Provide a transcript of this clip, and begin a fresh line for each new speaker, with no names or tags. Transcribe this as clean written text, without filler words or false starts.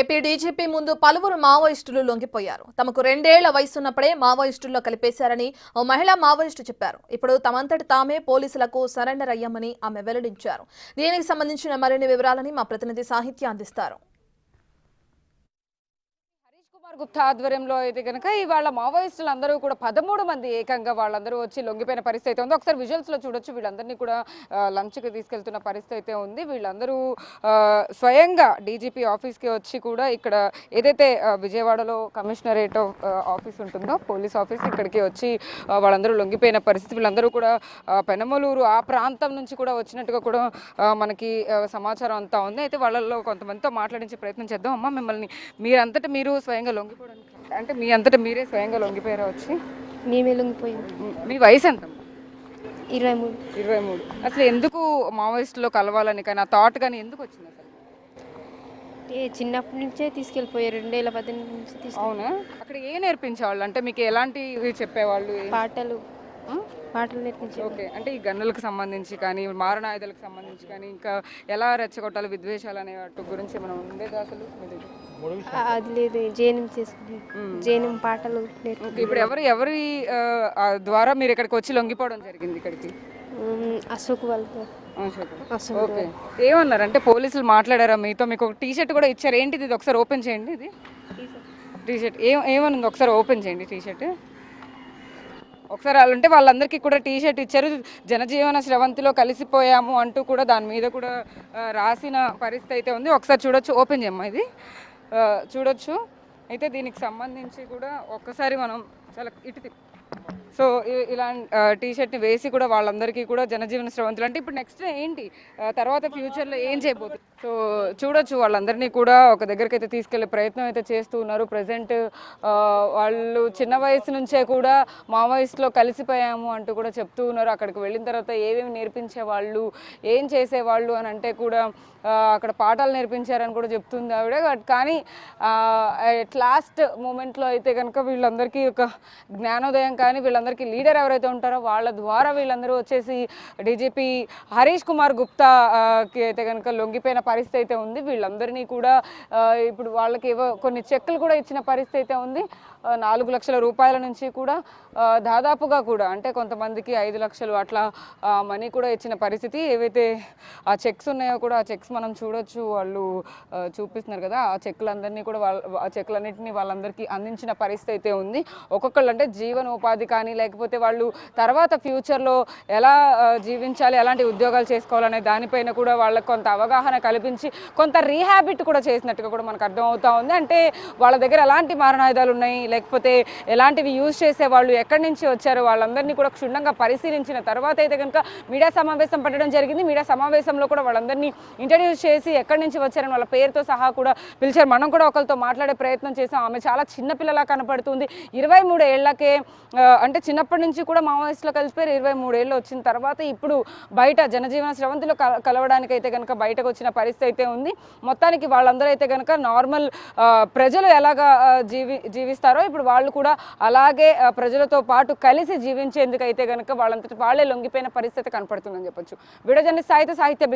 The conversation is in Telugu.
ఏపీ డీజీపీ ముందు పలువురు మావోయిస్టులు లొంగిపోయారు. తమకు 2 ఏళ్ల వయసున్నప్పుడే మావోయిస్టుల్లో కలిపేశారని ఓ మహిళా మావోయిస్టు చెప్పారు. ఇప్పుడు తమంతటి తామే పోలీసులకు సరెండర్ అయ్యామని ఆమె వెల్లడించారు. దీనికి సంబంధించిన మరిన్ని వివరాలని మా ప్రతినిధి సాహిత్య అందిస్తారు.
గుప్తా ఆధ్వర్యంలో అయితే కనుక ఇవాళ మావోయిస్టులు అందరూ కూడా 13 మంది ఏకంగా వాళ్ళందరూ వచ్చి లొంగిపోయిన పరిస్థితి ఉంది. ఒకసారి విజువల్స్ లో చూడొచ్చు. వీళ్ళందరినీ కూడా లంచ్ కి తీసుకెళ్తున్న పరిస్థితి అయితే ఉంది. వీళ్ళందరూ స్వయంగా డీజీపీ ఆఫీస్ కి వచ్చి కూడా ఇక్కడ ఏదైతే విజయవాడలో కమిషనరేట్ ఆఫీస్ ఉంటుందో పోలీస్ ఆఫీస్ ఇక్కడికి వచ్చి వాళ్ళందరూ లొంగిపోయిన పరిస్థితి. వీళ్ళందరూ కూడా పెనమలూరు ఆ ప్రాంతం నుంచి కూడా వచ్చినట్టుగా కూడా మనకి సమాచారం అంతా ఉంది. అయితే వాళ్ళలో కొంతమందితో మాట్లాడించే ప్రయత్నం చేద్దాం. అమ్మ, మిమ్మల్ని మీరంతటా మీరు స్వయంగా లొంగిపోవడానికి అంటే మీ అంతటా మీరే స్వయంగా లొంగిపోయారా వచ్చి?
మేమే లొంగిపోయాం.
మీ వయసు ఎంత?
23.
23. అసలు ఎందుకు మావోయిస్టులో కలవాలని కానీ ఆ థాట్ కానీ ఎందుకు వచ్చింది అసలు?
చిన్నప్పటి నుంచే తీసుకెళ్ళిపోయారు. 2018 నుంచి
అవునా? అక్కడ ఏ నేర్పించేవాళ్ళు? అంటే మీకు ఎలాంటివి చెప్పేవాళ్ళు?
పాటలు నేర్పించారు.
ఓకే. అంటే ఈ గన్నులకు సంబంధించి కానీ మారణాయుధాలకు సంబంధించి కానీ ఇంకా ఎలా రెచ్చగొట్టాలి విద్వేషాలు అనే వాటి గురించి ఏమైనా ఉండేదా అసలు?
అది లేదు. జేఎన్ఎం చేసుకుని జేఎన్ఎం పాటలు నేర్పించారు.
ఇప్పుడు ఎవరి ద్వారా మీరు ఇక్కడికి వచ్చి లొంగిపోవడం జరిగింది? ఇక్కడికి
అశోక్ వాళ్ళతో.
ఓకే. ఏమన్నారు అంటే పోలీసులు మాట్లాడారా మీతో? మీకు ఒక టీషర్ట్ కూడా ఇచ్చారు. ఏంటిది? ఇది ఒకసారి ఓపెన్ చేయండి. ఇది టీషర్ట్ ఏమనుంది? ఒకసారి ఓపెన్ చేయండి టీషర్ట్ ఒకసారి. అంటే వాళ్ళందరికీ కూడా టీషర్ట్ ఇచ్చారు. జనజీవన స్రవంతిలో కలిసిపోయాము అంటూ కూడా దాని మీద కూడా రాసిన పరిస్థితి అయితే ఉంది. ఒకసారి చూడొచ్చు. ఓపెన్ చేయమ్మా. ఇది చూడొచ్చు. అయితే దీనికి సంబంధించి కూడా ఒక్కసారి మనం చాలా ఇటు సో ఇలా టీషర్ట్ని వేసి కూడా వాళ్ళందరికీ కూడా జనజీవన స్రవంతులు అంటే ఇప్పుడు నెక్స్ట్ ఏంటి తర్వాత ఫ్యూచర్లో ఏం చేయబోతుంది? సో చూడొచ్చు. వాళ్ళందరినీ కూడా ఒక దగ్గరికి అయితే తీసుకెళ్లే ప్రయత్నం అయితే చేస్తూ ఉన్నారు. ప్రజెంట్ వాళ్ళు చిన్న వయసు నుంచే కూడా మావోయిస్ట్లో కలిసిపోయాము అంటూ కూడా చెప్తూ ఉన్నారు. అక్కడికి వెళ్ళిన తర్వాత ఏమేమి నేర్పించేవాళ్ళు, ఏం చేసేవాళ్ళు అని అంటే కూడా అక్కడ పాఠాలు నేర్పించారని కూడా చెప్తుంది ఆవిడ. కానీ అట్ లాస్ట్ మూమెంట్లో అయితే కనుక వీళ్ళందరికీ ఒక జ్ఞానోదయం కానీ వీళ్ళందరికీ లీడర్ ఎవరైతే ఉంటారో వాళ్ళ ద్వారా వీళ్ళందరూ వచ్చేసి డీజీపీ హరీష్ కుమార్ గుప్తాకి అయితే కనుక లొంగిపోయిన పరిస్థితి అయితే ఉంది. వీళ్ళందరినీ కూడా ఇప్పుడు వాళ్ళకి ఏవో కొన్ని చెక్కులు కూడా ఇచ్చిన పరిస్థితి అయితే ఉంది. 4 లక్షల రూపాయల నుంచి కూడా దాదాపుగా కూడా అంటే కొంతమందికి 5 లక్షలు అట్లా మనీ కూడా ఇచ్చిన పరిస్థితి. ఏవైతే ఆ చెక్స్ ఉన్నాయో కూడా ఆ చెక్స్ మనం చూడొచ్చు. వాళ్ళు చూపిస్తున్నారు కదా. ఆ చెక్కులందరినీ కూడా ఆ చెక్కులన్నింటినీ వాళ్ళందరికీ అందించిన పరిస్థితి అయితే ఉంది. ఒక్కొక్కళ్ళు అంటే జీవనోపాధి కానీ లేకపోతే వాళ్ళు తర్వాత ఫ్యూచర్లో ఎలా జీవించాలి, ఎలాంటి ఉద్యోగాలు చేసుకోవాలనే దానిపైన కూడా వాళ్ళకి కొంత అవగాహన కల్పించి కొంత రీహాబిట్ కూడా చేసినట్టుగా కూడా మనకు అర్థమవుతా ఉంది. అంటే వాళ్ళ దగ్గర ఎలాంటి మారణాయుధాలు ఉన్నాయి, లేకపోతే ఎలాంటివి యూజ్ చేసేవాళ్ళు, ఎక్కడి నుంచి వచ్చారు, వాళ్ళందరినీ కూడా క్షుణ్ణంగా పరిశీలించిన తర్వాత అయితే కనుక మీడియా సమావేశం పెట్టడం జరిగింది. మీడియా సమావేశంలో కూడా వాళ్ళందరినీ ఇంట్రడ్యూస్ చేసి ఎక్కడి నుంచి వచ్చారని వాళ్ళ పేరుతో సహా కూడా పిలిచారు. మనం కూడా ఒకరితో మాట్లాడే ప్రయత్నం చేసాం. ఆమె చాలా చిన్నపిల్లలా కనపడుతుంది. 23 ఏళ్లకే అంటే చిన్నప్పటి నుంచి కూడా మావోయిస్టులో కలిసిపోయారు. 23 ఏళ్ళు వచ్చిన తర్వాత ఇప్పుడు బయట జనజీవన స్రవంతిలో కలవడానికి అయితే కనుక బయటకు వచ్చిన పరిస్థితి అయితే ఉంది. మొత్తానికి వాళ్ళందరూ అయితే కనుక నార్మల్ ప్రజలు ఎలాగా జీవిస్తారో ఇప్పుడు వాళ్ళు కూడా అలాగే ప్రజలతో పాటు కలిసి జీవించేందుకు అయితే కనుక వాళ్ళంతటి వాళ్ళే లొంగిపోయిన పరిస్థితి కనపడుతుందని చెప్పొచ్చు. వీడియో జర్నలిస్ట్ సాహిత్య